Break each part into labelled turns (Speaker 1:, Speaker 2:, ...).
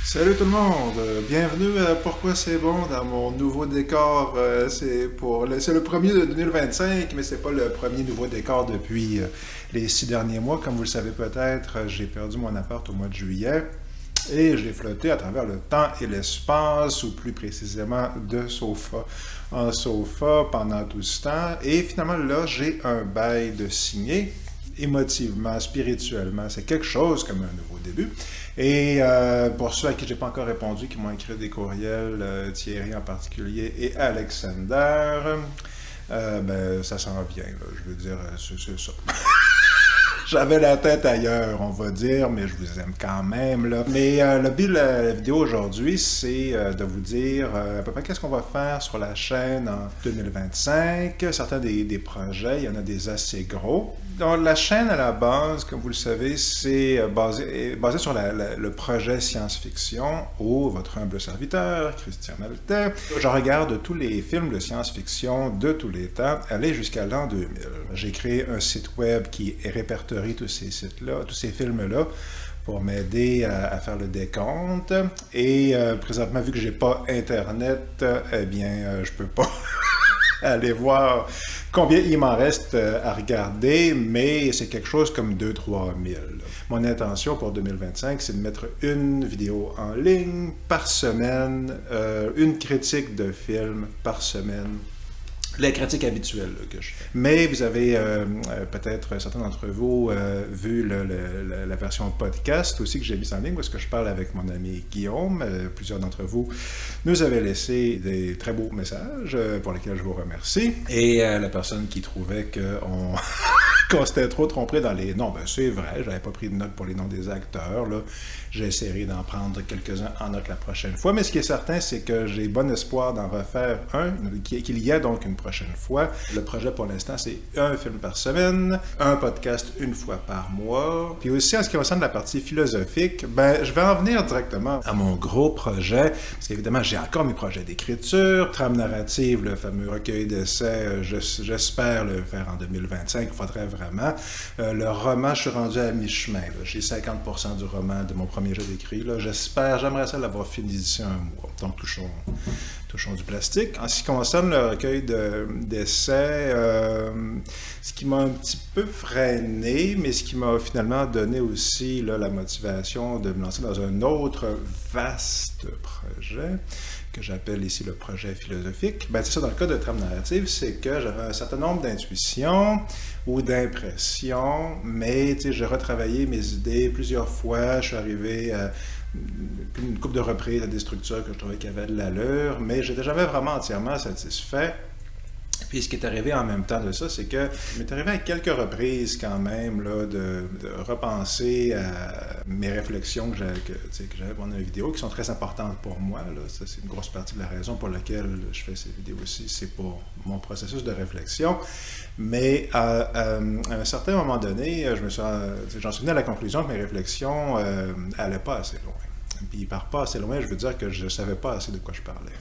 Speaker 1: Salut tout le monde, bienvenue à Pourquoi c'est bon dans mon nouveau décor. C'est le premier de 2025, mais c'est pas le premier nouveau décor depuis les 6 derniers mois. Comme vous le savez peut-être, j'ai perdu mon appart au mois de juillet et j'ai flotté à travers le temps et l'espace, ou plus précisément de sofa en sofa pendant tout ce temps. Et finalement là, j'ai un bail de signer émotivement, spirituellement. C'est quelque chose comme un nouveau début. Et pour ceux à qui j'ai pas encore répondu, qui m'ont écrit des courriels, Thierry en particulier et Alexander, ben, ça s'en vient, là. Je veux dire, c'est ça. J'avais la tête ailleurs, on va dire, mais je vous aime quand même, là. Mais le but de la vidéo aujourd'hui, c'est de vous dire à peu près qu'est-ce qu'on va faire sur la chaîne en 2025. Certains des projets, il y en a des assez gros. Donc, la chaîne, à la base, comme vous le savez, c'est basé sur le projet science-fiction où votre humble serviteur, Christian Maltais, je regarde tous les films de science-fiction de tous les temps, aller jusqu'à l'an 2000. J'ai créé un site web qui répertorie tous ces sites-là, tous ces films-là, pour m'aider à faire le décompte. Et présentement, vu que j'ai pas Internet, eh bien, je peux pas aller voir combien il m'en reste à regarder, mais c'est quelque chose comme 2-3 000. Mon intention pour 2025, c'est de mettre une vidéo en ligne par semaine, une critique de film par semaine. La critique habituelle là, que je fais. Mais vous avez peut-être certains d'entre vous vu la version podcast aussi que j'ai mise en ligne, parce que je parle avec mon ami Guillaume. Plusieurs d'entre vous nous avaient laissé des très beaux messages pour lesquels je vous remercie. Et la personne qui trouvait qu'on s'était trop trompé dans les noms, ben c'est vrai, j'avais pas pris de notes pour les noms des acteurs, là. J'essaierai d'en prendre quelques-uns en note la prochaine fois, mais ce qui est certain, c'est que j'ai bon espoir d'en refaire un, qu'il y a donc une prochaine fois. Le projet pour l'instant, c'est un film par semaine, un podcast une fois par mois, puis aussi en ce qui concerne la partie philosophique, ben je vais en venir directement à mon gros projet, parce qu'évidemment, j'ai encore mes projets d'écriture, trame narrative, le fameux recueil d'essais, j'espère le faire en 2025, il faudrait vraiment. Le roman, je suis rendu à mi-chemin. J'ai 50% du roman de mon premier jeu d'écrit. J'aimerais ça l'avoir fini d'ici un mois. Donc, touchons du plastique. En ce qui concerne le recueil d'essais, ce qui m'a un petit peu freiné, mais ce qui m'a finalement donné aussi là, la motivation de me lancer dans un autre vaste projet, que j'appelle ici le projet philosophique. Ben, c'est ça, dans le cas de trame narrative, c'est que j'avais un certain nombre d'intuitions ou d'impressions, mais j'ai retravaillé mes idées plusieurs fois. Je suis arrivé à une couple de reprises à des structures que je trouvais qui avaient de l'allure, mais je n'étais jamais vraiment entièrement satisfait. Puis ce qui est arrivé en même temps de ça, c'est que il m'est arrivé à quelques reprises quand même là, de repenser à mes réflexions que j'avais pendant la vidéo, qui sont très importantes pour moi. Là. Ça, c'est une grosse partie de la raison pour laquelle je fais ces vidéos aussi. C'est pour mon processus de réflexion. Mais à un certain moment donné, j'en suis venu à la conclusion que mes réflexions n'allaient pas assez loin. Puis par pas assez loin, je veux dire que je ne savais pas assez de quoi je parlais.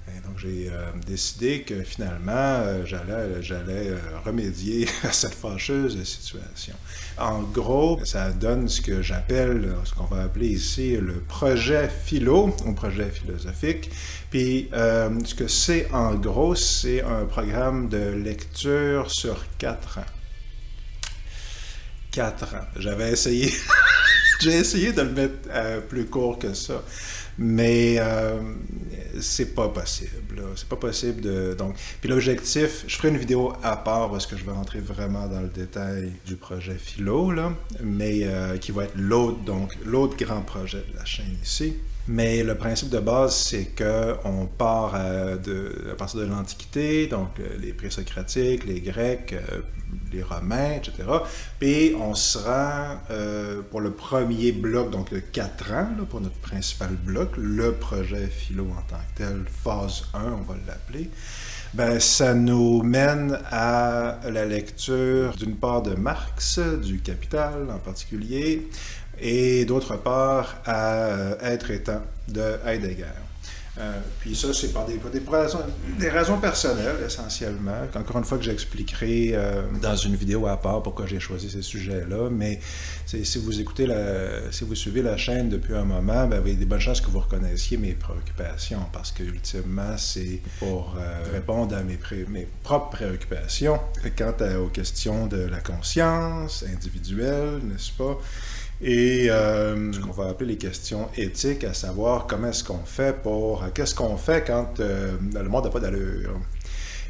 Speaker 1: Et donc, j'ai décidé que finalement, j'allais remédier à cette fâcheuse situation. En gros, ça donne ce que j'appelle, ce qu'on va appeler ici le projet philo, ou projet philosophique. Puis, ce que c'est en gros, c'est un programme de lecture sur 4 ans. 4 ans. J'avais essayé... J'ai essayé de le mettre plus court que ça, mais c'est pas possible. Là. C'est pas possible de... Donc, puis l'objectif, je ferai une vidéo à part parce que je vais rentrer vraiment dans le détail du projet philo, là, mais qui va être l'autre grand projet de la chaîne ici. Mais le principe de base, c'est qu'on part à partir de l'Antiquité, donc les présocratiques, les Grecs, les Romains, etc. Puis on se rend pour le premier bloc, donc de 4 ans, là, pour notre principal bloc, le projet philo en tant que tel, phase 1, on va l'appeler. Ben, ça nous mène à la lecture d'une part de Marx, du Capital en particulier, et d'autre part à Être et temps de Heidegger. Puis ça, c'est par des raisons personnelles, essentiellement. Encore une fois que j'expliquerai dans une vidéo à part pourquoi j'ai choisi ces sujets-là. Mais si vous suivez la chaîne depuis un moment, ben, il y a des bonnes chances que vous reconnaissiez mes préoccupations, parce que ultimement, c'est pour répondre à mes propres préoccupations quant aux questions de la conscience individuelle, n'est-ce pas? Et ce qu'on va appeler les questions éthiques, à savoir qu'est-ce qu'on fait quand le monde n'a pas d'allure.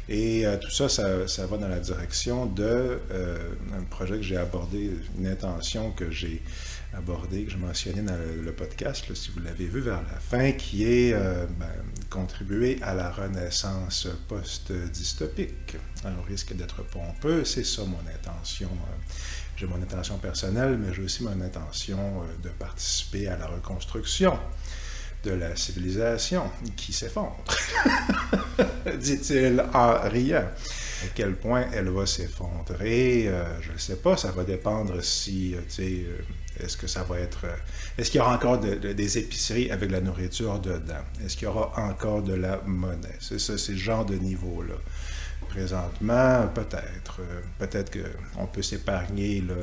Speaker 1: Et tout ça, ça va dans la direction de un projet que j'ai abordé, une intention que j'ai abordée, que j'ai mentionnée dans le podcast, là, si vous l'avez vu vers la fin, qui est contribuer à la renaissance post-dystopique. Au risque d'être pompeux, c'est ça mon intention. J'ai mon intention personnelle, mais j'ai aussi mon intention de participer à la reconstruction de la civilisation qui s'effondre, dit-il en riant. À quel point elle va s'effondrer, je ne sais pas, ça va dépendre si, est-ce que ça va être... est-ce qu'il y aura encore des épiceries avec la nourriture dedans? Est-ce qu'il y aura encore de la monnaie? C'est ça, c'est ce genre de niveau-là. Présentement, peut-être qu'on peut s'épargner là,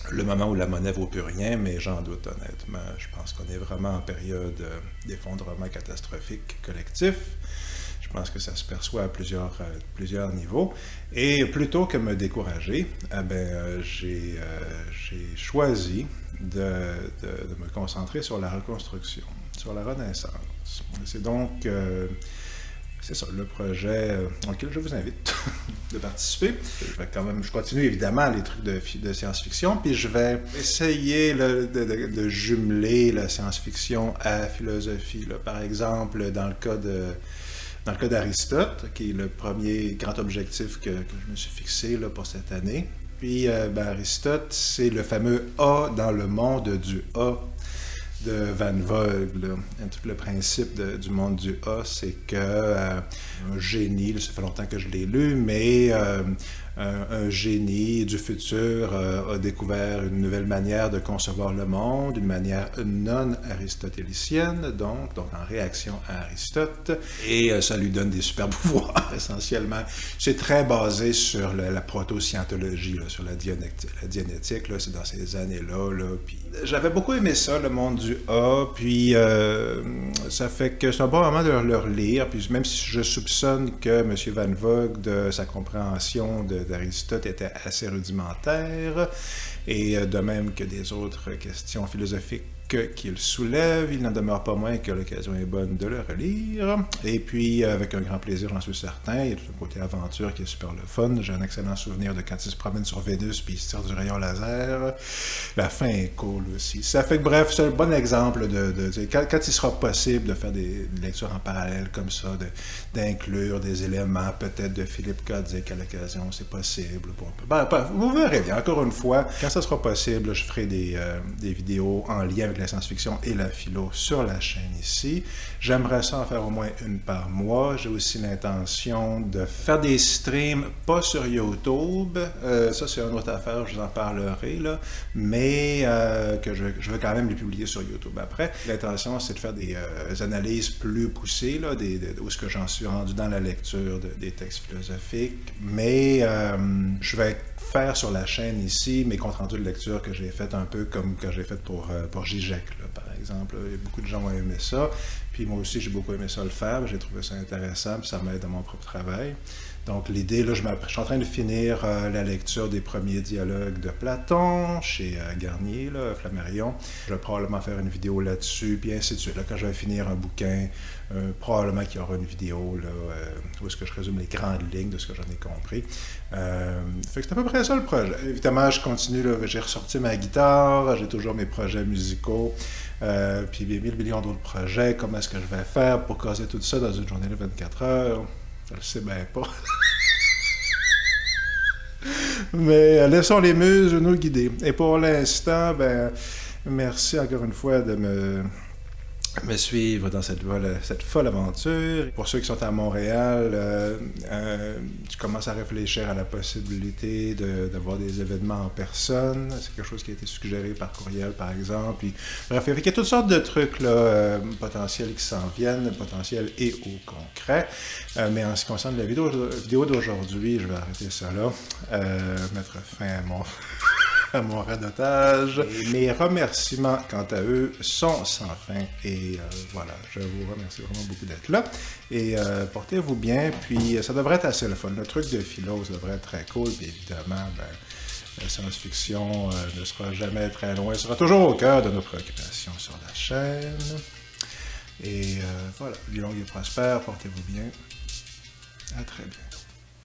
Speaker 1: le moment où la monnaie ne vaut plus rien, mais j'en doute honnêtement. Je pense qu'on est vraiment en période d'effondrement catastrophique collectif. Je pense que ça se perçoit à plusieurs niveaux. Et plutôt que me décourager, j'ai choisi de me concentrer sur la reconstruction, sur la renaissance. C'est donc... c'est ça, le projet auquel je vous invite de participer. Je continue évidemment les trucs de science-fiction, puis je vais essayer de jumeler la science-fiction à la philosophie. Là. Par exemple, dans le cas d'Aristote, qui est le premier grand objectif que je me suis fixé là, pour cette année. Puis Aristote, c'est le fameux A dans le monde du A de Van Vogt. Là. Tout le principe du monde du A, c'est un génie, là, ça fait longtemps que je l'ai lu, mais un génie du futur a découvert une nouvelle manière de concevoir le monde, une manière non aristotélicienne, donc en réaction à Aristote, et ça lui donne des super pouvoirs, essentiellement. C'est très basé sur la proto-scientologie, là, sur la dianétique, là, c'est dans ces années-là, là, puis j'avais beaucoup aimé ça, le monde du A, puis ça fait que c'est un bon moment de le relire, puis même si je soupçonne que M. Van Vogt, de sa compréhension d'Aristote était assez rudimentaire, et de même que des autres questions philosophiques qu'il soulève, il n'en demeure pas moins que l'occasion est bonne de le relire. Et puis, avec un grand plaisir, j'en suis certain. Il y a tout le côté aventure qui est super le fun. J'ai un excellent souvenir de quand il se promène sur Vénus puis il se tire du rayon laser. La fin est cool aussi. Ça fait que, bref, c'est un bon exemple quand il sera possible de faire des lectures en parallèle comme ça, d'inclure des éléments peut-être de Philippe K. Dick à l'occasion, c'est possible. Vous verrez bien. Encore une fois, quand ça sera possible, je ferai des vidéos en lien avec la science-fiction et la philo sur la chaîne ici. J'aimerais ça en faire au moins une par mois. J'ai aussi l'intention de faire des streams, pas sur YouTube. Ça, c'est une autre affaire, je vous en parlerai, là. Mais que je veux quand même les publier sur YouTube après. L'intention, c'est de faire des analyses plus poussées, là, où est-ce que j'en suis rendu dans la lecture des textes philosophiques. Mais je vais faire sur la chaîne ici mes comptes rendus de lecture que j'ai fait un peu comme que j'ai fait pour Zizek, là, par exemple. Beaucoup de gens ont aimé ça. Puis moi aussi, j'ai beaucoup aimé ça le faire. J'ai trouvé ça intéressant, puis ça m'aide dans mon propre travail. Donc l'idée, là, je suis en train de finir la lecture des premiers dialogues de Platon chez Garnier, là, Flammarion. Je vais probablement faire une vidéo là-dessus, puis ainsi de suite. Là, quand je vais finir un bouquin, probablement qu'il y aura une vidéo là, où est-ce que je résume les grandes lignes de ce que j'en ai compris. Fait que c'est à peu près ça le projet. Évidemment, je continue, là, j'ai ressorti ma guitare, j'ai toujours mes projets musicaux, puis des millions d'autres projets. Comment est-ce que je vais faire pour caser tout ça dans une journée de 24 heures? Je le sais bien pas. Mais laissons les muses nous guider. Et pour l'instant, merci encore une fois de me suivre dans cette folle aventure. Pour ceux qui sont à Montréal, je commence à réfléchir à la possibilité d'avoir des événements en personne. C'est quelque chose qui a été suggéré par courriel, par exemple. Puis, bref, il y a toutes sortes de trucs là, potentiels qui s'en viennent, potentiels et ou concrets. Mais en ce qui concerne la vidéo d'aujourd'hui, je vais arrêter ça là, mettre fin à mon radotage. Et mes remerciements, quant à eux, sont sans fin. Et voilà, je vous remercie vraiment beaucoup d'être là. Et portez-vous bien. Puis ça devrait être assez le fun. Le truc de philo, ça devrait être très cool. Puis évidemment, la science-fiction ne sera jamais très loin. Elle sera toujours au cœur de nos préoccupations sur la chaîne. Et voilà, vie longue et prospère. Portez-vous bien. À très bien.